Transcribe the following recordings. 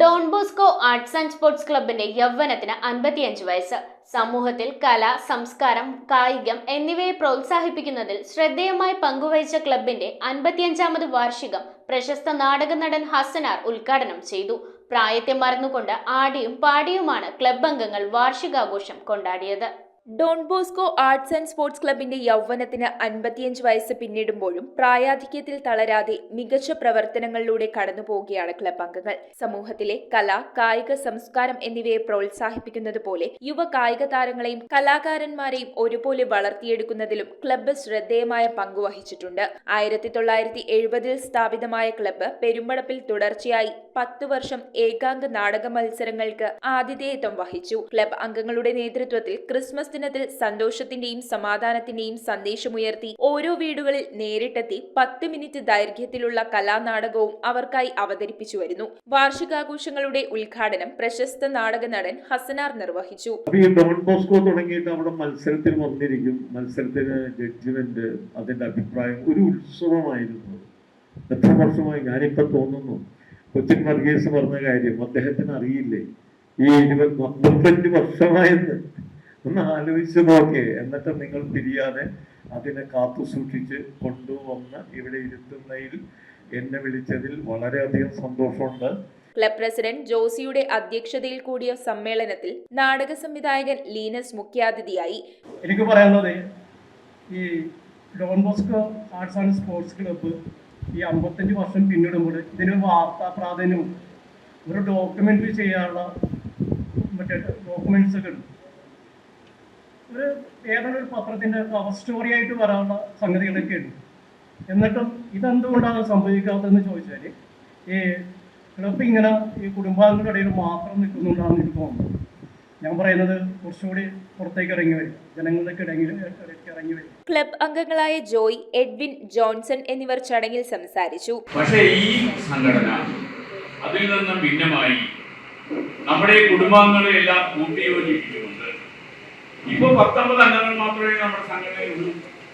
Don Bosco arts and sports ക്ലബിന്റെ യൗവനത്തിന് 55 വയസ്സ്. സമൂഹത്തിൽ കല, സംസ്കാരം, കായികം എന്നിവയെ പ്രോത്സാഹിപ്പിക്കുന്നതിൽ ശ്രദ്ധേയമായി പങ്കുവഹിച്ച ക്ലബിന്റെ 55ാമത് വാർഷികം പ്രശസ്ത നാടക നടൻ ഹസനാർ ഉദ്ഘാടനം ചെയ്തു. പ്രായത്തെ മറന്നുകൊണ്ട് ആടിയും പാടിയുമാണ് ക്ലബ് അംഗങ്ങൾ വാർഷികാഘോഷം കൊണ്ടാടിയത്. Don Bosco arts and sports ക്ലബിന്റെ യൗവനത്തിന് 55 വയസ്സ് പിന്നിടുമ്പോഴും പ്രായാധിക്യത്തിൽ തളരാതെ മികച്ച പ്രവർത്തനങ്ങളിലൂടെ കടന്നുപോവുകയാണ് ക്ലബ് അംഗങ്ങൾ. സമൂഹത്തിലെ കല, കായിക, സംസ്കാരം എന്നിവയെ പ്രോത്സാഹിപ്പിക്കുന്നത് പോലെ യുവ കായിക താരങ്ങളെയും കലാകാരന്മാരെയും ഒരുപോലെ വളർത്തിയെടുക്കുന്നതിലും ക്ലബ്ബ് ശ്രദ്ധേയമായ പങ്കുവഹിച്ചിട്ടുണ്ട്. 1970 സ്ഥാപിതമായ ക്ലബ്ബ് പെരുമ്പടപ്പിൽ തുടർച്ചയായി 10 വർഷം ഏകാംഗ നാടക മത്സരങ്ങൾക്ക് ആതിഥേയത്വം വഹിച്ചു. ക്ലബ് അംഗങ്ങളുടെ നേതൃത്വത്തിൽ ക്രിസ്മസ് ദിനത്തിൽ സന്തോഷത്തിന്റെയും സമാധാനത്തിന്റെയും സന്ദേശമുയർത്തി ഓരോ വീടുകളിൽ നേരിട്ടെത്തി 10 മിനിറ്റ് ദൈർഘ്യത്തിലുള്ള കലാനാടകവും അവർക്കായി അവതരിപ്പിച്ചു വരുന്നു. വാർഷികാഘോഷങ്ങളുടെ ഉദ്ഘാടനം പ്രശസ്ത നാടക നടൻ ഹസനാർ നിർവഹിച്ചു. ഡോൺ ബോസ്കോ തുടങ്ങിയിട്ട് അവിടെ മത്സരത്തിന് വന്നിരിക്കും. മത്സരത്തിന് ജഡ്ജ്മെന്റ്, അതിന്റെ അഭിപ്രായം ഒരു ഉത്സവമായിരുന്നു. എത്ര വർഷമായി ഞാനിപ്പോ തോന്നുന്നു കൊച്ചിൻ വർഗീസ് പറഞ്ഞ കാര്യം അദ്ദേഹത്തിന് അറിയില്ലേ, ഈ 25 വർഷമായെന്ന് ഒന്ന് ആലോചിച്ച് നോക്കേ. എന്നിട്ട് നിങ്ങൾ പിരിയാതെ അതിനെ കാത്തു സൂക്ഷിച്ച് കൊണ്ടുവന്ന് ഇവിടെ ഇരുത്തുന്നതിൽ എന്നെ വിളിച്ചതിൽ വളരെയധികം സന്തോഷമുണ്ട്. ക്ലബ് പ്രസിഡന്റ് ജോസിയുടെ അധ്യക്ഷതയിൽ കൂടിയ സമ്മേളനത്തിൽ നാടക സംവിധായകൻ ലീനസ് മുഖ്യാതിഥിയായി. എനിക്ക് പറയാനുള്ളത്, ഈ Don Bosco arts and sports club ഈ 55 വർഷം പിന്നിടുമ്പോൾ ഇതിന് വാർത്താ പ്രാധാന്യവും ഒരു ഡോക്യുമെന്ററി ചെയ്യാനുള്ള മറ്റേ ഡോക്യുമെന്റ്സ് ഒക്കെ ഉണ്ട്. ഏതൊരു പത്രത്തിന്റെ കവർ സ്റ്റോറി ആയിട്ട് വരാനുള്ള സംഗതികളൊക്കെ ഉണ്ട്. എന്നിട്ടും ഇതെന്തുകൊണ്ടാണ് സംഭവിക്കാത്തതെന്ന് ചോദിച്ചാൽ, ഈ ക്ലബ് ഇങ്ങനെ ഈ കുടുംബാംഗങ്ങളുടെ ഇടയിൽ മാത്രം നിൽക്കുന്നുണ്ടാണെന്ന് എനിക്ക് തോന്നുന്നു. ഞാൻ പറയുന്നത് കുറച്ചുകൂടി പുറത്തേക്ക് ഇറങ്ങി വരും, ജനങ്ങളിലേക്ക് ഇറങ്ങി വരും. ക്ലബ് അംഗങ്ങളായ ജോയ്, എഡ്വിൻ, ജോൺസൺ എന്നിവർ ചടങ്ങിൽ സംസാരിച്ചു. പക്ഷേ ഈ സംഘടന അതിൽ നിന്നും ഭിന്നമായി നമ്മുടെ കുടുംബാംഗങ്ങളെ എല്ലാം കൂട്ടിയോജിപ്പിച്ചുകൊണ്ട് ഇപ്പൊ 19 അംഗങ്ങൾ മാത്രമേ നമ്മുടെ സംഘടനയിൽ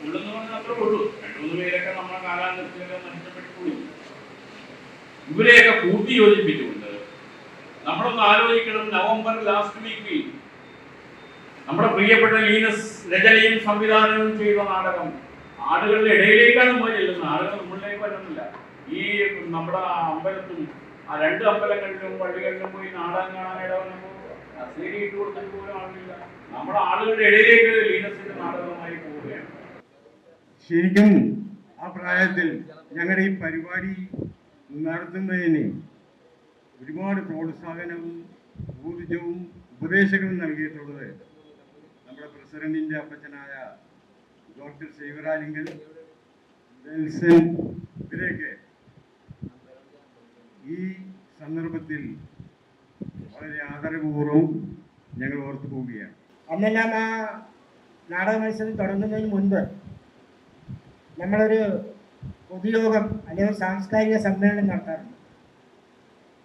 ഉള്ളെന്ന് പറഞ്ഞാൽ അത്രേ ഉള്ളൂ. 2-3 പേരൊക്കെ നമ്മുടെ കാലാന്തരത്തിലൊക്കെ നഷ്ടപ്പെട്ടു പോയി. ഇവരെയൊക്കെ കൂട്ടി യോജിപ്പിച്ചുകൊണ്ട് നമ്മളൊന്ന് ആലോചിക്കണം. നവംബർ ലാസ്റ്റ് വീക്കിൽ നമ്മുടെ പ്രിയപ്പെട്ട ലീനസ് രചനയും സംവിധാനവും ചെയ്ത നാടകം ആളുകളുടെ ഇടയിലേക്കാണ് പോയി ചെല്ലുന്നത്. ആളുകൾ നമ്മളിലേക്ക് വരുന്നില്ല. ഈ നമ്മുടെ അമ്പലത്തും ആ 2 അമ്പലങ്ങളിലും പള്ളികളിലും പോയി നാടകം കാണാനിട വന്നപ്പോൾ അസേരി ഇട്ട് കൊടുത്തിട്ട് പോലും ആളില്ല. നമ്മുടെ ആളുകളുടെ ഇടയിലേക്ക് ലീനസിന്റെ നാടകമായി പോവുകയാണ്. ശരിക്കും ആ പ്രായത്തിൽ ഞങ്ങളുടെ ഈ പരിപാടി നടത്തുന്നതിന് ഒരുപാട് പ്രോത്സാഹനവും ഊർജവും ഉപദേശങ്ങളും നൽകിയിട്ടുള്ളത് നമ്മുടെ പ്രസിഡന്റിന്റെ അപ്പച്ചനായ ഡോക്ടർ ശിവരാലിങ്കൽ, നെൽസൺ, ഇവരെയൊക്കെ ഈ സന്ദർഭത്തിൽ വളരെ ആദരപൂർവ്വം ഞങ്ങൾ ഓർത്തു പോവുകയാണ്. അന്നെല്ലാം ആ നാടക മത്സരം തുടങ്ങുന്നതിന് മുൻപ് നമ്മളൊരു പൊതുയോഗം അല്ലെങ്കിൽ സാംസ്കാരിക സമ്മേളനം നടത്താറുണ്ട്.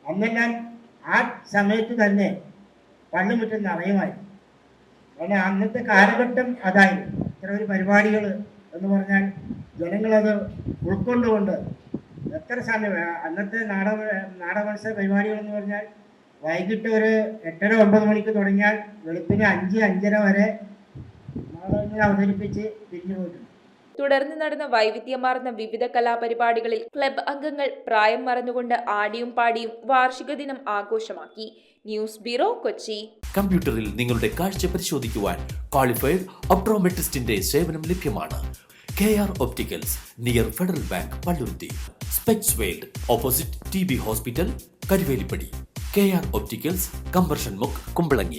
അന്നെല്ലാം ആ സമയത്ത് തന്നെ പള്ളിമുറ്റം നിറയുമായിരുന്നു. കാരണം അന്നത്തെ കാലഘട്ടം അതായിരുന്നു. ഇത്ര ഒരു പരിപാടികൾ എന്ന് പറഞ്ഞാൽ ജനങ്ങളത് ഉൾക്കൊണ്ടുകൊണ്ട് എത്ര സമയം അന്നത്തെ നാടക മത്സര പരിപാടികൾ എന്ന് പറഞ്ഞാൽ വൈകിട്ട് ഒരു 8:30-9 മണിക്ക് തുടങ്ങിയാൽ വെളുപ്പിന് 5-5:30 വരെ നാടകങ്ങൾ അവതരിപ്പിച്ച് തിരിഞ്ഞു പോയിട്ടുണ്ട്. തുടർന്ന് നടന്ന വൈവിധ്യമാർന്ന വിവിധ കലാപരിപാടികളിൽ ക്ലബ് അംഗങ്ങൾ പ്രായം മറന്നുകൊണ്ട് ആടിയും പാടിയും വാർഷിക ദിനം ആഘോഷമാക്കി. News bureau, Kochi. കമ്പ്യൂട്ടറിൽ നിങ്ങളുടെ കാഴ്ച പരിശോധിക്കുവാൻ ക്വാളിഫൈഡ് ഒപ്ട്രോമെട്രിസ്റ്റിന്റെ സേവനം ലഭ്യമാണ്. KR Opticals, near federal bank, Palluruthy. Specs world, opposite TB hospital, Karuvelippady. KR Opticals, combustion മുക്ക്, കുമ്പളങ്ങി.